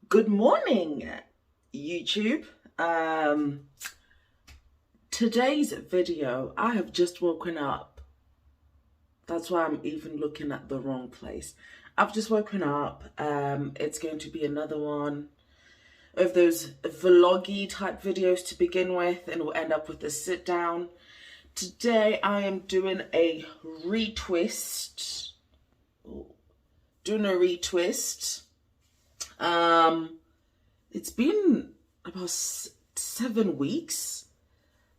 Good morning, YouTube. Today's video, I have just woken up. That's why I'm even looking at the wrong place. I've just woken up. It's going to be another one of those vloggy type videos to begin with, and we'll end up with a sit down. Today I am doing a retwist. Doing a retwist. It's been about 7 weeks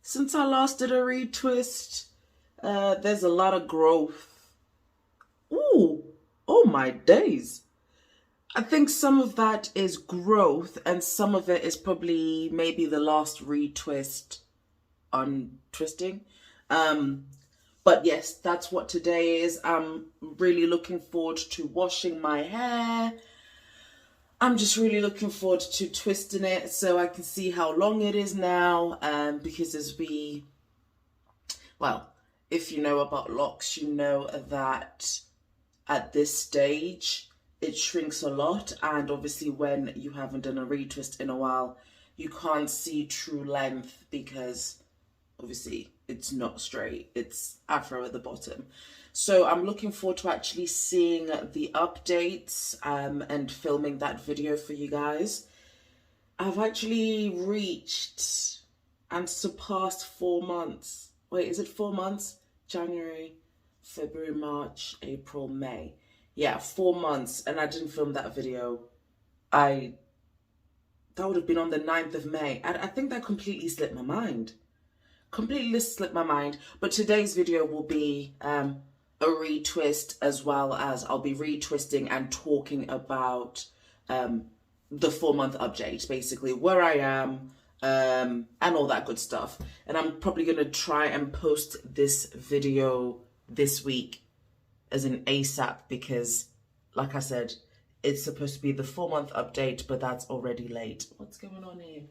since I last did a retwist. There's a lot of growth. Ooh, oh my days. I think some of that is growth and some of it is probably maybe the last retwist untwisting. But yes, that's what today is. I'm really looking forward to washing my hair. I'm just really looking forward to twisting it so I can see how long it is now. Because if you know about locks, you know that at this stage, it shrinks a lot. And obviously when you haven't done a retwist in a while, you can't see true length because obviously it's not straight. It's afro at the bottom. So I'm looking forward to actually seeing the updates and filming that video for you guys. I've actually reached and surpassed 4 months. Wait, is it 4 months? January, February, March, April, May. Yeah, 4 months, and I didn't film that video. That would have been on the 9th of May. I think that completely slipped my mind. But today's video will be a retwist, as well as I'll be retwisting and talking about the 4-month update, basically where I am and all that good stuff. And I'm probably going to try and post this video this week as an ASAP because, like I said, it's supposed to be the 4-month update, but that's already late. What's going on here?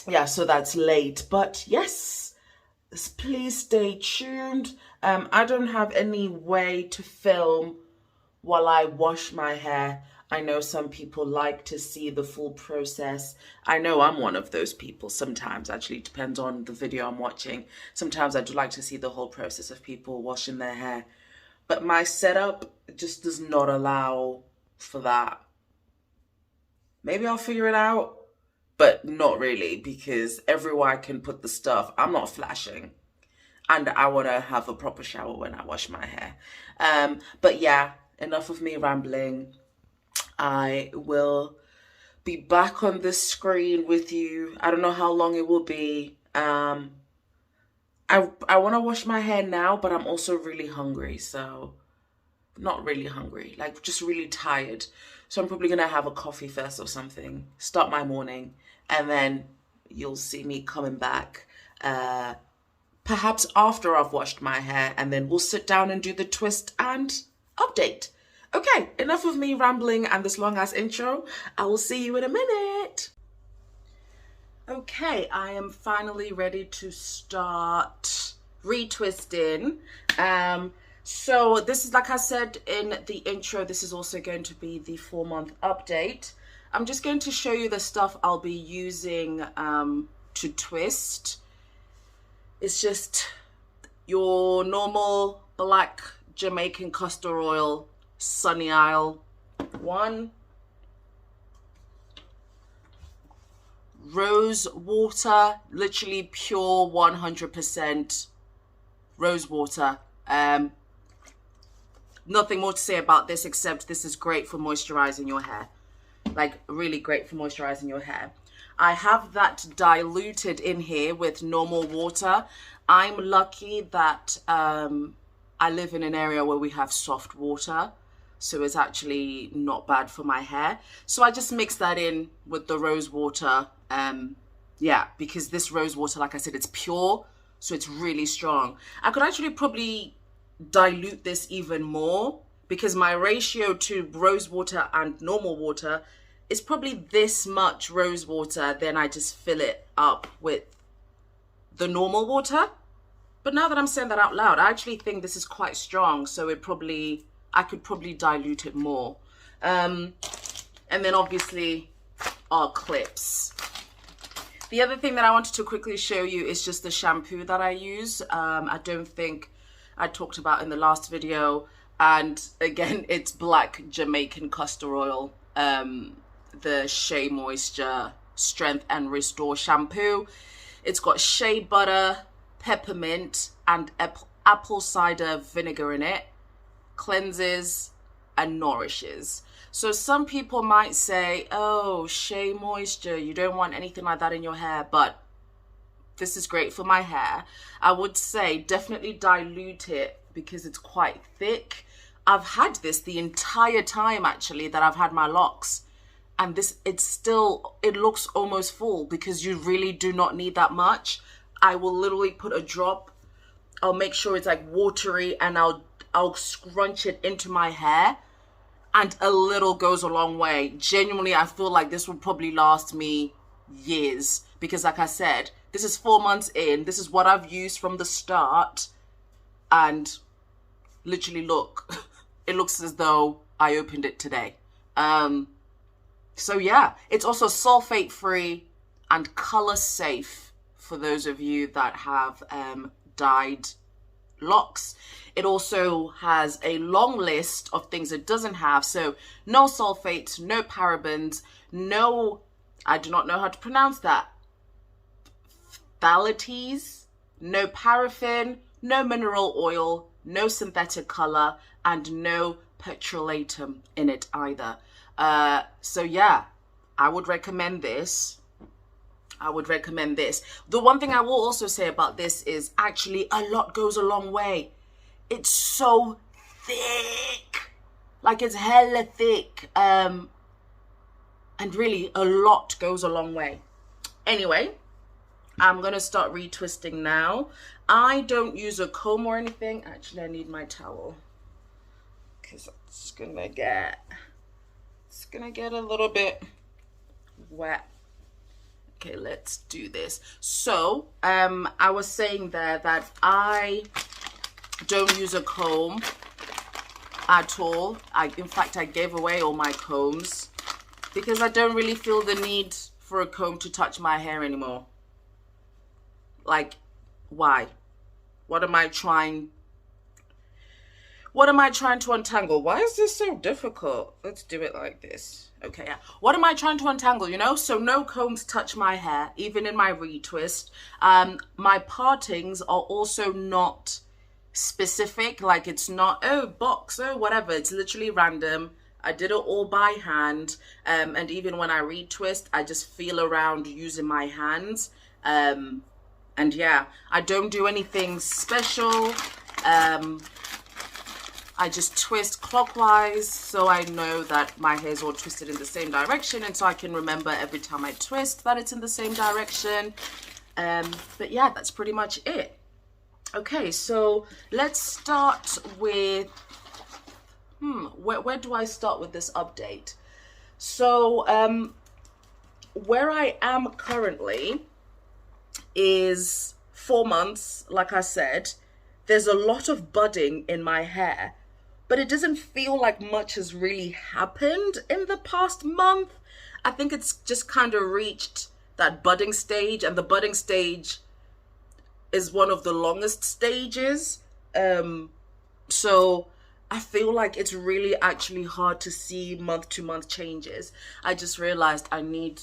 Yeah, so that's late, but yes, please stay tuned. I don't have any way to film while I wash my hair. I know some people like to see the full process. I know I'm one of those people sometimes. Actually, it depends on the video I'm watching. Sometimes I do like to see the whole process of people washing their hair. But my setup just does not allow for that. Maybe I'll figure it out. But not really, because everywhere I can put the stuff, I'm not flashing. And I want to have a proper shower when I wash my hair. But yeah, enough of me rambling. I will be back on this screen with you. I don't know how long it will be. I want to wash my hair now, but I'm also really hungry. So, not really hungry, like just really tired. So I'm probably going to have a coffee first or something, start my morning, and then you'll see me coming back perhaps after I've washed my hair, and then we'll sit down and do the twist and update. Okay, enough of me rambling and this long ass intro. I will see you in a minute. Okay, I am finally ready to start retwisting. So this is, like I said in the intro, this is also going to be the 4-month update. I'm just going to show you the stuff I'll be using to twist. It's just your normal black Jamaican castor oil, Sunny Isle one. Rose water, literally pure 100% rose water. Nothing more to say about this except this is great for moisturizing your hair. Like, really great for moisturizing your hair. I have that diluted in here with normal water. I'm lucky that I live in an area where we have soft water, so it's actually not bad for my hair. So I just mix that in with the rose water. Yeah, because this rose water, like I said, it's pure, so it's really strong. I could actually probably dilute this even more because my ratio to rose water and normal water is probably this much rose water, then I just fill it up with the normal water. But now that I'm saying that out loud, I actually think this is quite strong, so I could probably dilute it more. And then obviously our clips. The other thing that I wanted to quickly show you is just the shampoo that I use. I don't think I talked about in the last video. And again, it's black Jamaican castor oil. The Shea Moisture Strength and Restore shampoo. It's got shea butter, peppermint, and apple cider vinegar in it. Cleanses and nourishes. So some people might say, oh, Shea Moisture, you don't want anything like that in your hair, but this is great for my hair. I would say definitely dilute it because it's quite thick. I've had this the entire time actually that I've had my locks, and this, it looks almost full because you really do not need that much. I will literally put a drop. I'll make sure it's like watery, and I'll scrunch it into my hair, and a little goes a long way. Genuinely, I feel like this will probably last me years because, like I said, this is 4 months in. This is what I've used from the start, and literally look, it looks as though I opened it today. So yeah, it's also sulfate free and color safe for those of you that have dyed locks. It also has a long list of things it doesn't have. So no sulfates, no parabens, no, I do not know how to pronounce that, phthalates, no paraffin, no mineral oil, no synthetic color, and no petrolatum in it either. So yeah, I would recommend this. I would recommend this. The one thing I will also say about this is actually a lot goes a long way. It's so thick. Like, it's hella thick. And really a lot goes a long way. Anyway, I'm going to start retwisting now. I don't use a comb or anything. Actually, I need my towel because it's going to get a little bit wet. Okay, let's do this. So, I was saying there that I don't use a comb at all. In fact, I gave away all my combs because I don't really feel the need for a comb to touch my hair anymore. Like, why? What am I trying to untangle? Why is this so difficult? Let's do it like this. Okay, yeah. What am I trying to untangle, you know? So no combs touch my hair, even in my retwist. My partings are also not specific. Like, it's not, oh, box, oh, whatever. It's literally random. I did it all by hand. And even when I retwist, I just feel around using my hands. And yeah, I don't do anything special. I just twist clockwise so I know that my hair is all twisted in the same direction, and so I can remember every time I twist that it's in the same direction. But yeah, that's pretty much it. Okay, so let's start with, where do I start with this update? So where I am currently is 4 months, like I said. There's a lot of budding in my hair, but it doesn't feel like much has really happened in the past month. I think it's just kind of reached that budding stage, and the budding stage is one of the longest stages. So I feel like it's really actually hard to see month to month changes. I just realized I need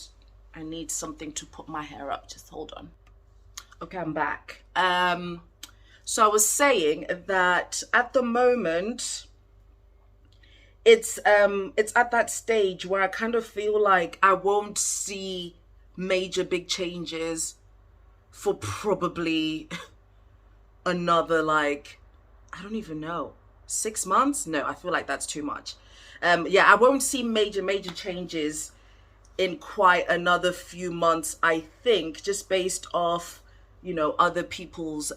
something to put my hair up. Just hold on. Okay, I'm back. So I was saying that at the moment, it's at that stage where I kind of feel like I won't see major big changes for probably another, like, I don't even know, 6 months? No, I feel like that's too much. Yeah, I won't see major changes in quite another few months, I think, just based off, you know, other people's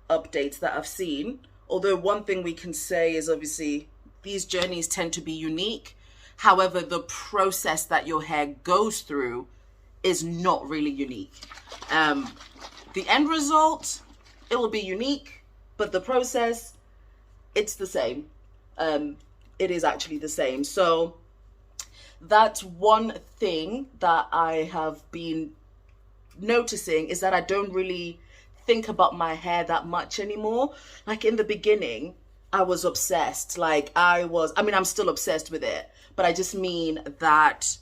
updates that I've seen. Although one thing we can say is obviously these journeys tend to be unique. However, the process that your hair goes through is not really unique. The end result, it will be unique, but the process, it's the same. it is actually the same. So that's one thing that I have been noticing, is that I don't really think about my hair that much anymore. Like in the beginning, I was obsessed. I mean, I'm still obsessed with it, but I just mean that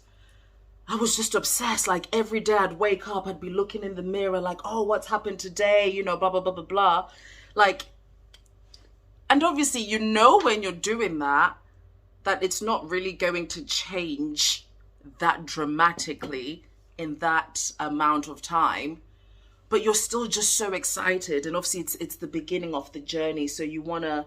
I was just obsessed. Like every day I'd wake up, I'd be looking in the mirror like, oh, what's happened today? You know, blah, blah, blah, blah, blah. Like, and obviously, you know, when you're doing that it's not really going to change that dramatically in that amount of time, but you're still just so excited. And obviously it's the beginning of the journey, so you want to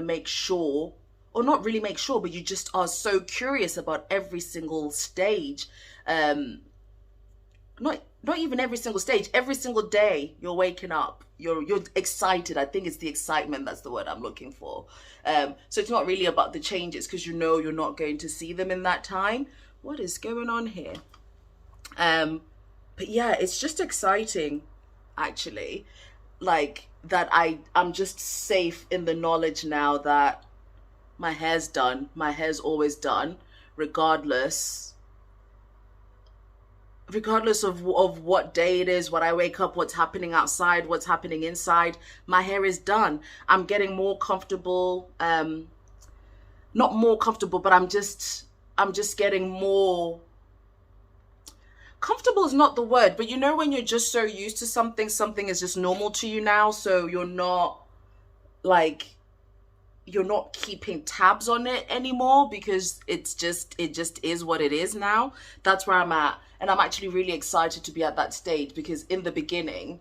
make sure, or not really make sure, but you just are so curious about every single stage. Not even every single stage, every single day you're waking up, you're excited. I think it's the excitement, that's the word I'm looking for. So it's not really about the changes, because you know you're not going to see them in that time. What is going on here? But yeah, it's just exciting, actually, like that I'm just safe in the knowledge now that my hair's done. My hair's always done, regardless of what day it is, what I wake up, what's happening outside, what's happening inside. My hair is done. I'm getting more comfortable. Not more comfortable, but I'm just getting more comfortable is not the word, but you know, when you're just so used to something is just normal to you now, so you're not keeping tabs on it anymore, because it just is what it is now. That's where I'm at. And I'm actually really excited to be at that stage, because in the beginning,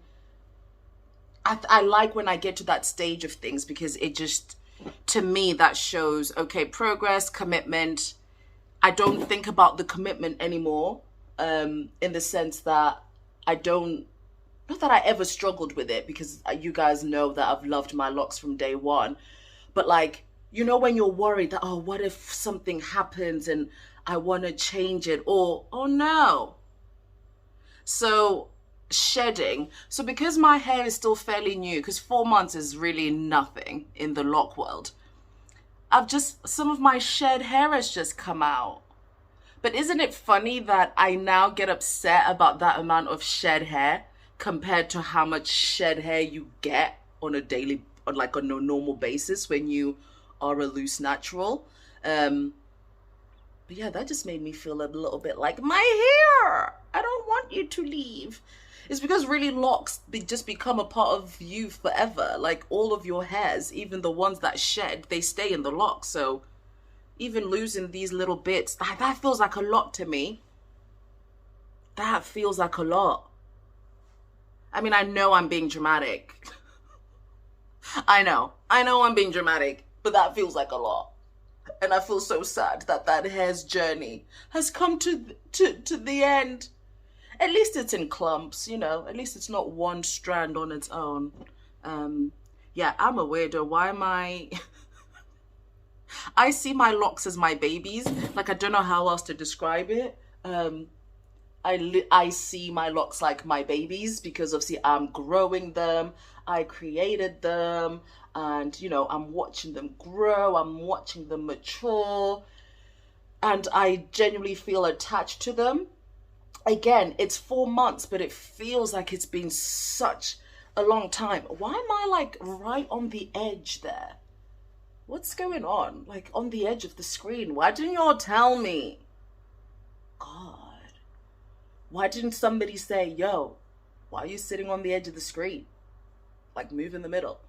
I like when I get to that stage of things, because it just, to me, that shows, okay, progress, commitment. I don't think about the commitment anymore, in the sense that not that I ever struggled with it, because you guys know that I've loved my locks from day one. But like, you know, when you're worried that, oh, what if something happens and I want to change it, or, oh no. So shedding. So because my hair is still fairly new, because 4 months is really nothing in the lock world, some of my shed hair has just come out. But isn't it funny that I now get upset about that amount of shed hair compared to how much shed hair you get on a normal basis when you are a loose natural? But yeah, that just made me feel a little bit like, my hair, I don't want you to leave. It's because really locks just become a part of you forever. Like all of your hairs, even the ones that shed, they stay in the lock. So even losing these little bits, that feels like a lot to me. That feels like a lot. I mean, I know I'm being dramatic. I know I'm being dramatic, but that feels like a lot. And I feel so sad that hair's journey has come to the end. At least it's in clumps, you know. At least it's not one strand on its own. Yeah, I'm a weirdo. Why am I... I see my locks as my babies. Like, I don't know how else to describe it. I see my locks like my babies, because obviously I'm growing them. I created them, and you know, I'm watching them grow. I'm watching them mature, and I genuinely feel attached to them. Again, it's 4 months, but it feels like it's been such a long time. Why am I like right on the edge there? What's going on? Like on the edge of the screen. Why didn't y'all tell me? God. Why didn't somebody say, yo, why are you sitting on the edge of the screen? Like, move in the middle.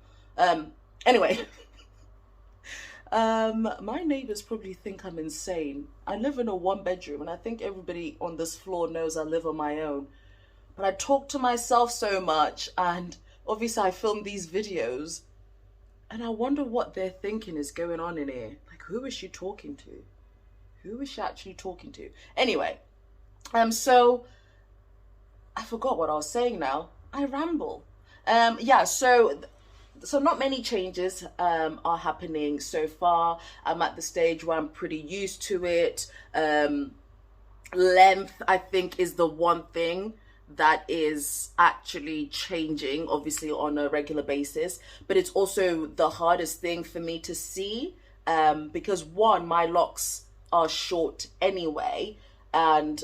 Anyway. My neighbors probably think I'm insane. I live in a 1-bedroom, and I think everybody on this floor knows I live on my own. But I talk to myself so much, and obviously I film these videos, and I wonder what they're thinking is going on in here. Like, who is she talking to? Who is she actually talking to? Anyway, so I forgot what I was saying now. I ramble. Yeah, so not many changes are happening so far. I'm at the stage where I'm pretty used to it. Length, I think, is the one thing that is actually changing, obviously, on a regular basis. But it's also the hardest thing for me to see, because one, my locks are short anyway, and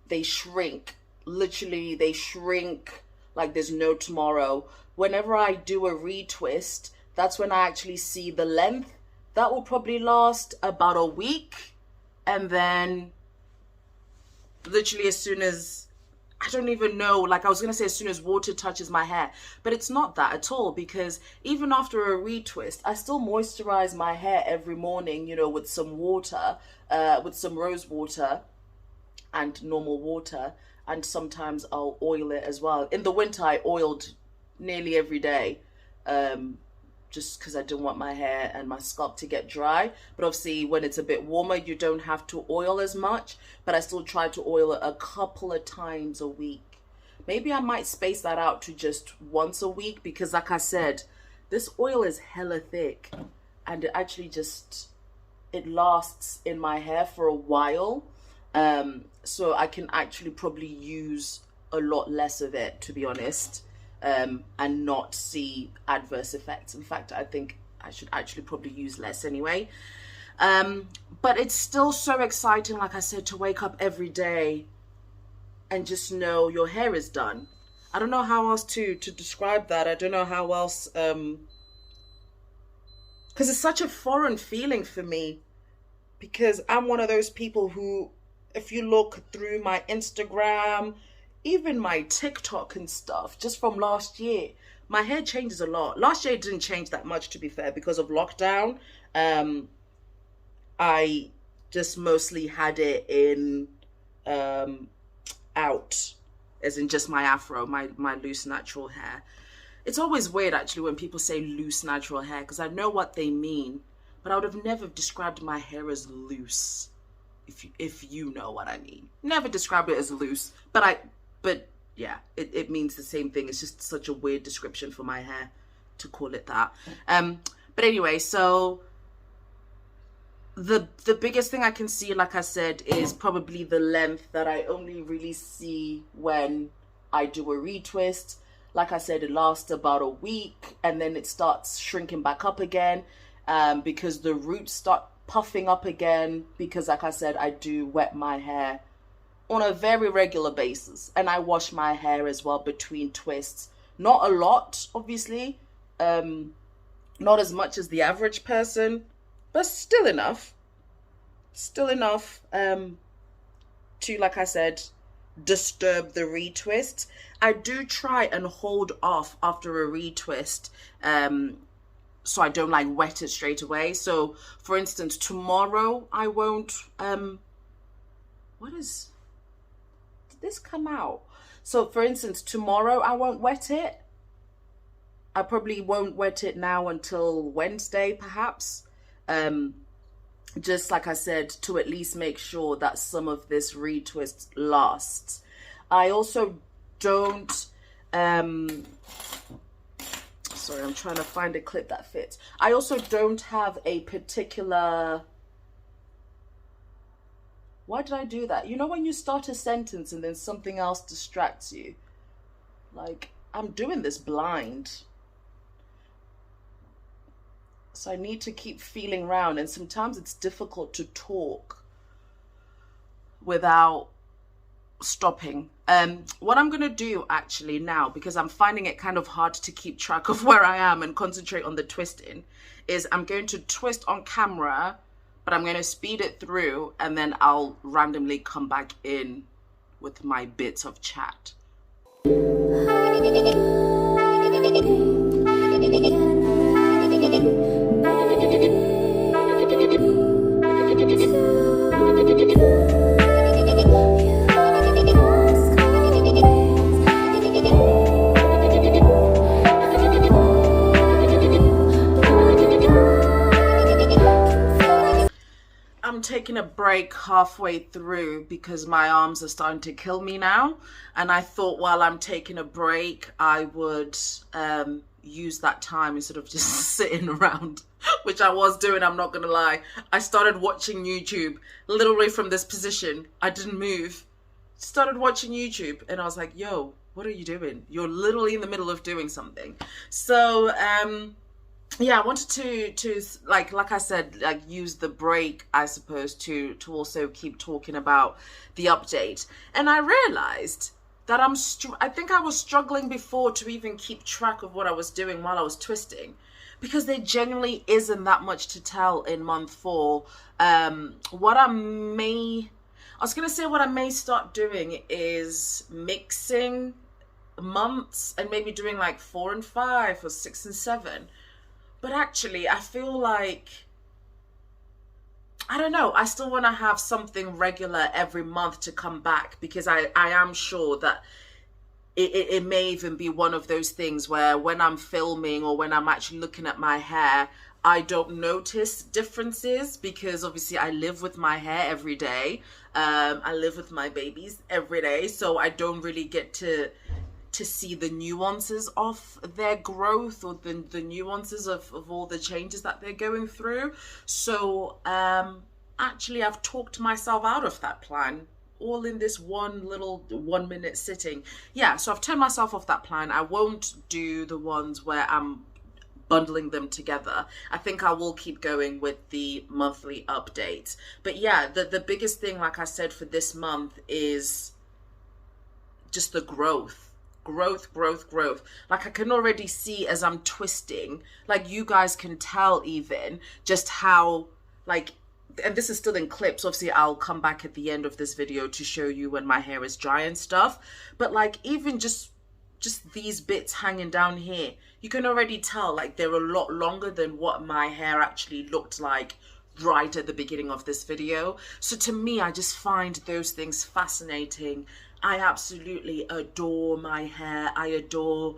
they shrink. Literally, they shrink like there's no tomorrow. Whenever I do a retwist, that's when I actually see the length. That will probably last about a week, and then literally as soon as, I don't even know, like I was going to say as soon as water touches my hair, but it's not that at all, because even after a retwist, I still moisturize my hair every morning, you know, with some water, with some rose water and normal water, and sometimes I'll oil it as well. In the winter, I oiled nearly every day, just because I didn't want my hair and my scalp to get dry. But obviously when it's a bit warmer, you don't have to oil as much, but I still try to oil it a couple of times a week. Maybe I might space that out to just once a week, because like I said, this oil is hella thick, and it actually just, it lasts in my hair for a while. So I can actually probably use a lot less of it, to be honest, and not see adverse effects. In fact, I think I should actually probably use less anyway. But it's still so exciting, like I said, to wake up every day and just know your hair is done. I don't know how else to describe that. I don't know how else, because it's such a foreign feeling for me, because I'm one of those people who, if you look through my Instagram, even my TikTok and stuff, just from last year, my hair changes a lot. Last year it didn't change that much, to be fair, because of lockdown. I just mostly had it in out, as in just my afro, my loose natural hair. It's always weird actually when people say loose natural hair, because I know what they mean, but I would have never described my hair as loose, if you know what I mean. Never describe it as loose, but yeah, it means the same thing. It's just such a weird description for my hair to call it that. But anyway, so the biggest thing I can see, like I said, is probably the length that I only really see when I do a retwist. Like I said, it lasts about a week, and then it starts shrinking back up again, because the roots start puffing up again, because like I said, I do wet my hair on a very regular basis, and I wash my hair as well between twists. Not a lot, obviously, not as much as the average person, but still enough to, like I said, disturb the retwist. I do try and hold off after a retwist, so I don't like wet it straight away. So for instance, tomorrow I won't, did this come out? So for instance, tomorrow I won't wet it. I probably won't wet it now until Wednesday, perhaps. Just like I said, to at least make sure that some of this retwist lasts. I also don't, sorry, I'm trying to find a clip that fits. I also don't have a particular, why did I do that? You know when you start a sentence and then something else distracts you? Like, I'm doing this blind. So I need to keep feeling around, and sometimes it's difficult to talk without stopping. What I'm gonna do actually now, because I'm finding it kind of hard to keep track of where I am and concentrate on the twisting, is I'm going to twist on camera, but I'm going to speed it through, and then I'll randomly come back in with my bits of chat. I'm taking a break halfway through because my arms are starting to kill me now, and I thought while I'm taking a break I would use that time instead of just sitting around, which I was doing, I'm not gonna lie. I started watching YouTube literally from this position. I didn't move, started watching YouTube, and I was like, yo, what are you doing? You're literally in the middle of doing something. So yeah, I wanted to like I said, like use the break, I suppose, to also keep talking about the update. And I realized that I think I was struggling before to even keep track of what I was doing while I was twisting, because there genuinely isn't that much to tell in month 4. What I was gonna say, what I may start doing is mixing months and maybe doing like 4 and 5 or 6 and 7. But actually, I feel like, I don't know, I still want to have something regular every month to come back, because I am sure that it may even be one of those things where when I'm filming or when I'm actually looking at my hair, I don't notice differences, because obviously I live with my hair every day. I live with my babies every day, so I don't really get to see the nuances of their growth, or the nuances of all the changes that they're going through. So actually I've talked myself out of that plan, all in this one little 1 minute sitting. Yeah, so I've turned myself off that plan. I won't do the ones where I'm bundling them together. I think I will keep going with the monthly updates. But yeah, the biggest thing, like I said, for this month is just the growth. Like, I can already see as I'm twisting, like you guys can tell even just how, like, and this is still in clips, obviously I'll come back at the end of this video to show you when my hair is dry and stuff, but like even just these bits hanging down here, you can already tell like they're a lot longer than what my hair actually looked like right at the beginning of this video. So to me, I just find those things fascinating. I absolutely adore my hair. I adore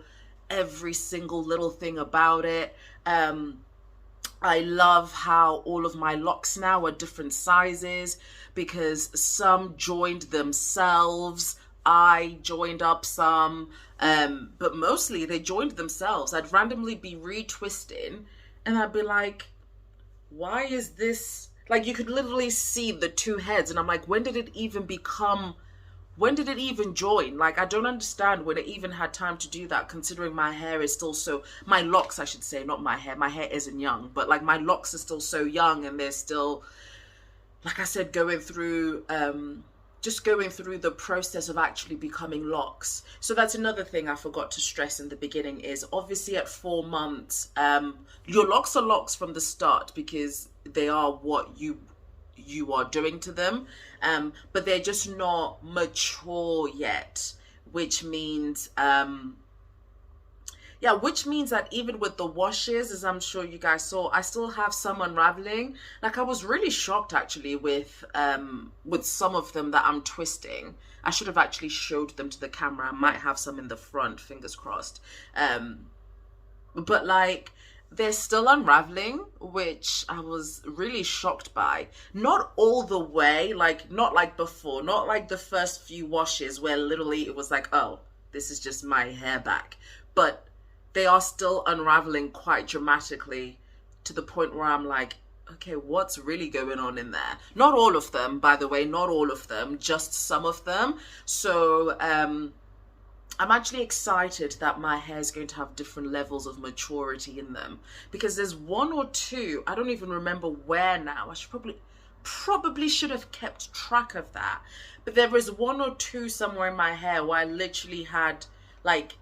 every single little thing about it. I love how all of my locks now are different sizes, because some joined themselves, I joined up some, but mostly they joined themselves. I'd randomly be retwisting and I'd be like, why is this, like, you could literally see the two heads, and I'm like, when did it even join? Like, I don't understand when it even had time to do that, considering my hair is still so, my locks, I should say, not my hair isn't young, but like my locks are still so young, and they're still, like I said, going through the process of actually becoming locks. So that's another thing I forgot to stress in the beginning, is obviously at 4 months, your locks are locks from the start, because they are what you are doing to them, but they're just not mature yet, which means which means that even with the washes, as I'm sure you guys saw, I still have some unraveling. Like, I was really shocked actually with some of them that I'm twisting. I should have actually showed them to the camera. I might have some in the front, fingers crossed. But like, they're still unraveling, which I was really shocked by. Not all the way, like not like before, not like the first few washes where literally it was like, oh, this is just my hair back. But they are still unraveling quite dramatically, to the point where I'm like, okay, what's really going on in there? Not all of them, by the way, not all of them, just some of them. So I'm actually excited that my hair is going to have different levels of maturity in them, because there's 1 or 2, I don't even remember where now. I should probably should have kept track of that. But there was 1 or 2 somewhere in my hair where I literally had, like,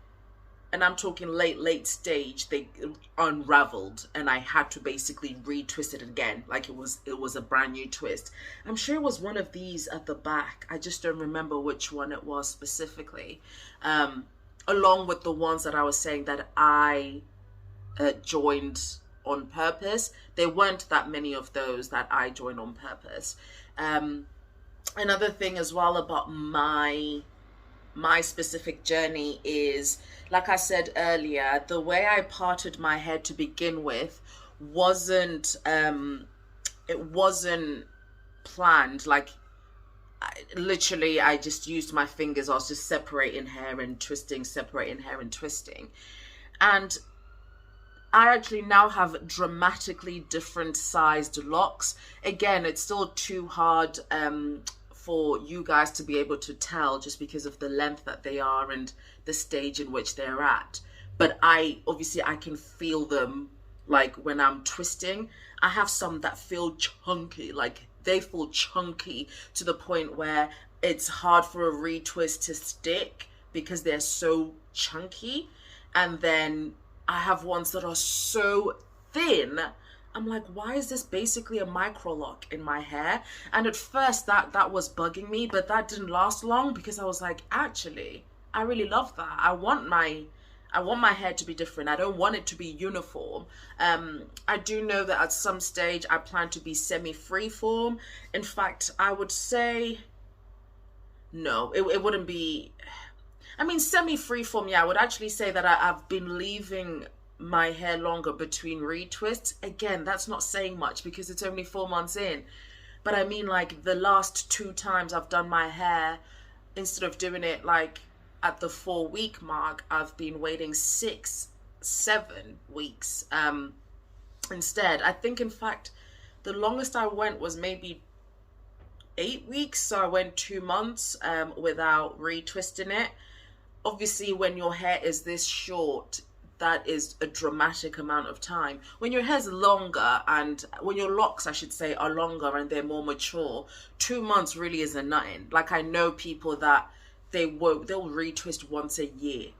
and I'm talking late stage, they unraveled, and I had to basically retwist it again, like it was a brand new twist. I'm sure it was one of these at the back. I just don't remember which one it was specifically. Along with the ones that I was saying that I joined on purpose. There weren't that many of those that I joined on purpose. Another thing as well about my specific journey is, like I said earlier, the way I parted my hair to begin with wasn't planned. Like, I just used my fingers. I was just separating hair and twisting, and I actually now have dramatically different sized locks. Again, it's still too hard for you guys to be able to tell, just because of the length that they are and the stage in which they're at. But I can feel them like when I'm twisting. I have some that feel chunky, like they feel chunky to the point where it's hard for a retwist to stick because they're so chunky. And then I have ones that are so thin. I'm like, why is this basically a micro lock in my hair? And at first that was bugging me, but that didn't last long because I was like, actually, I really love that. I want my hair to be different. I don't want it to be uniform. I do know that at some stage I plan to be semi-freeform. In fact, I would say, no, it wouldn't be, I mean, semi-freeform, yeah, I would actually say that I've been leaving my hair longer between retwists. Again, that's not saying much because it's only 4 months in. But I mean, like, the last 2 times I've done my hair, instead of doing it like at the 4-week mark, I've been waiting 6-7 weeks instead. I think, in fact, the longest I went was maybe 8 weeks. So I went 2 months without retwisting it. Obviously, when your hair is this short, that is a dramatic amount of time. When your hair's longer, and when your locks, I should say, are longer and they're more mature, 2 months really isn't nothing. Like, I know people that they'll retwist once a year,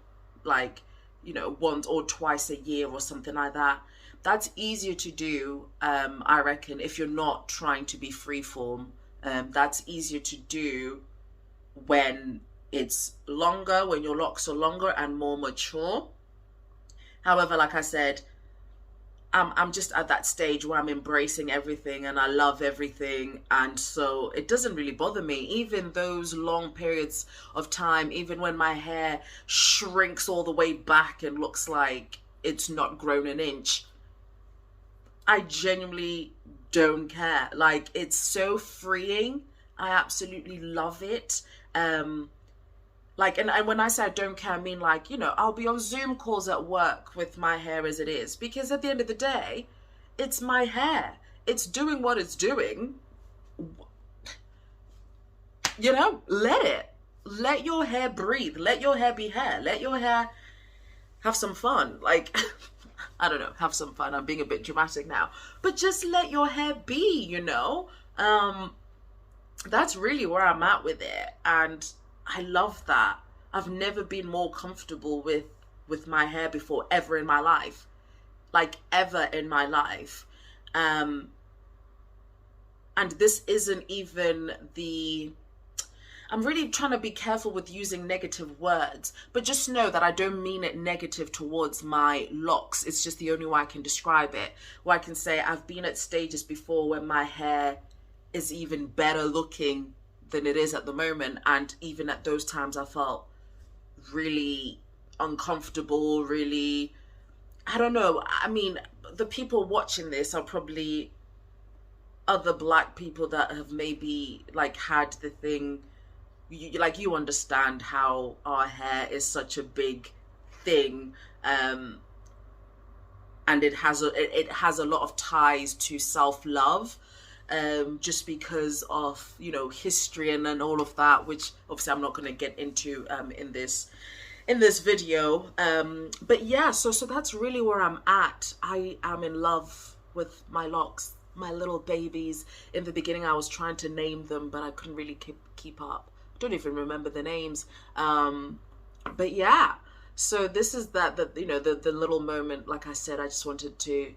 like, you know, once or twice a year or something like that. That's easier to do, I reckon, if you're not trying to be freeform. That's easier to do when it's longer, when your locks are longer and more mature. However, like I said, I'm just at that stage where I'm embracing everything and I love everything, and so it doesn't really bother me. Even those long periods of time, even when my hair shrinks all the way back and looks like it's not grown an inch, I genuinely don't care. Like, it's so freeing. I absolutely love it. Like, and when I say I don't care, I mean, like, you know, I'll be on Zoom calls at work with my hair as it is, because at the end of the day, it's my hair. It's doing what it's doing. You know, let your hair breathe. Let your hair be hair. Let your hair have some fun. Like, I don't know, have some fun. I'm being a bit dramatic now, but just let your hair be, you know? That's really where I'm at with it. And I love that. I've never been more comfortable with my hair before, ever in my life. Like, ever in my life. And this isn't even the... I'm really trying to be careful with using negative words, but just know that I don't mean it negative towards my locks. It's just the only way I can describe it. Where I can say I've been at stages before when my hair is even better looking than it is at the moment, and even at those times I felt really uncomfortable, really, I don't know. I mean, the people watching this are probably other Black people that have maybe like had the thing, you understand how our hair is such a big thing, and it has a lot of ties to self-love. Just because of, you know, history and all of that, which obviously I'm not going to get into in this video. But yeah, so that's really where I'm at. I am in love with my locks, my little babies. In the beginning, I was trying to name them, but I couldn't really keep up. I don't even remember the names. But yeah, so this is the you know, the little moment. Like I said, I just wanted to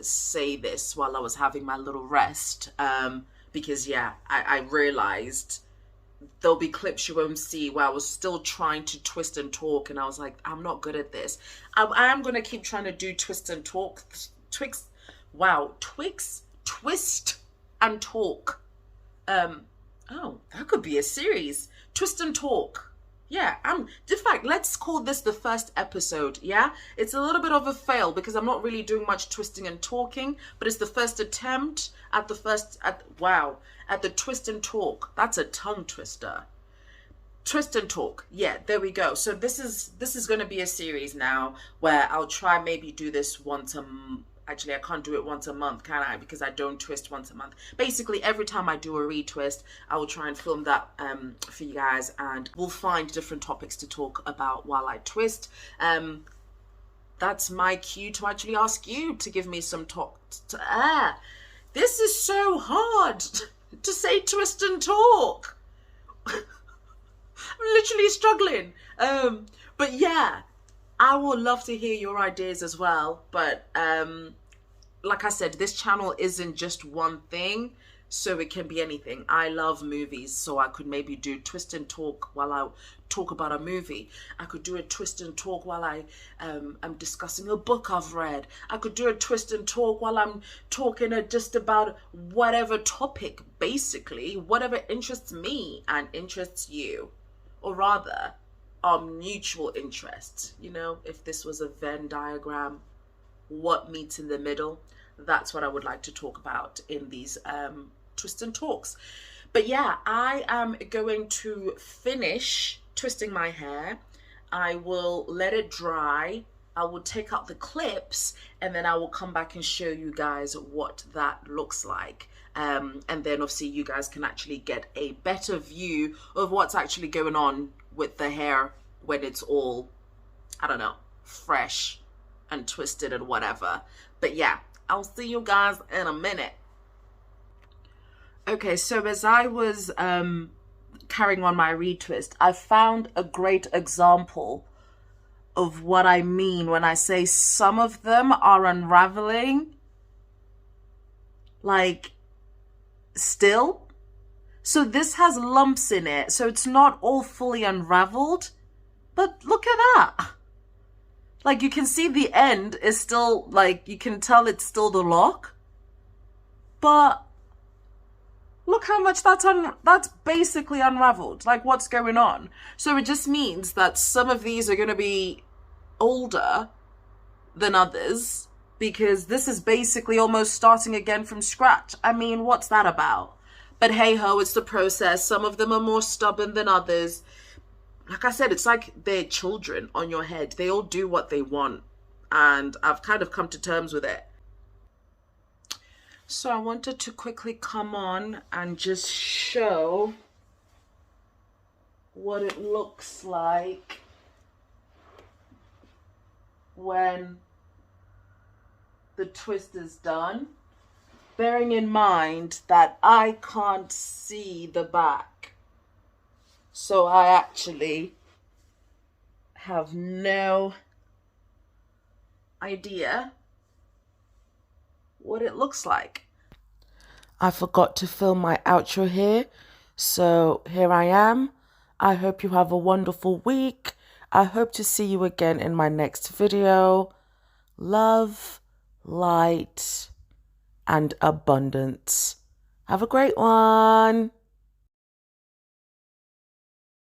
say this while I was having my little rest, because yeah, I realized there'll be clips you won't see where I was still trying to twist and talk, and I was like, I'm not good at this. I am gonna keep trying to do twist and talk, twist and talk. Oh, that could be a series, twist and talk. Yeah, in fact, let's call this the first episode, yeah? It's a little bit of a fail because I'm not really doing much twisting and talking, but it's the first attempt at the twist and talk. That's a tongue twister. Twist and talk. Yeah, there we go. So this is going to be a series now where I'll try maybe do this once a Actually, I can't do it once a month, can I? Because I don't twist once a month. Basically, every time I do a retwist, I will try and film that for you guys, and we'll find different topics to talk about while I twist. That's that's my cue to actually ask you to give me some talk to air. This is so hard to say twist and talk. I'm literally struggling. But yeah, I would love to hear your ideas as well. But like I said, this channel isn't just one thing, so it can be anything. I love movies, so I could maybe do twist and talk while I talk about a movie. I could do a twist and talk while I'm discussing a book I've read. I could do a twist and talk while I'm talking just about whatever topic, basically, whatever interests me and interests you, or rather, our mutual interests. You know, if this was a Venn diagram, what meets in the middle? That's what I would like to talk about in these twist and talks. But yeah, I am going to finish twisting my hair. I will let it dry. I will take out the clips, and then I will come back and show you guys what that looks like. And then obviously you guys can actually get a better view of what's actually going on with the hair when it's all, I don't know, fresh and twisted and whatever. But yeah, I'll see you guys in a minute. Okay, so as I was carrying on my retwist, I found a great example of what I mean when I say some of them are unraveling, like, still. So this has lumps in it, so it's not all fully unraveled, but look at that. Like, you can see the end is still, like, you can tell it's still the lock. But look how much that's basically unraveled. Like, what's going on? So it just means that some of these are going to be older than others, because this is basically almost starting again from scratch. I mean, what's that about? But hey ho, it's the process. Some of them are more stubborn than others. Like I said, it's like they're children on your head. They all do what they want. And I've kind of come to terms with it. So I wanted to quickly come on and just show what it looks like when the twist is done. Bearing in mind that I can't see the back. So I actually have no idea what it looks like. I forgot to film my outro here, so here I am. I hope you have a wonderful week. I hope to see you again in my next video. Love, light, and abundance. Have a great one.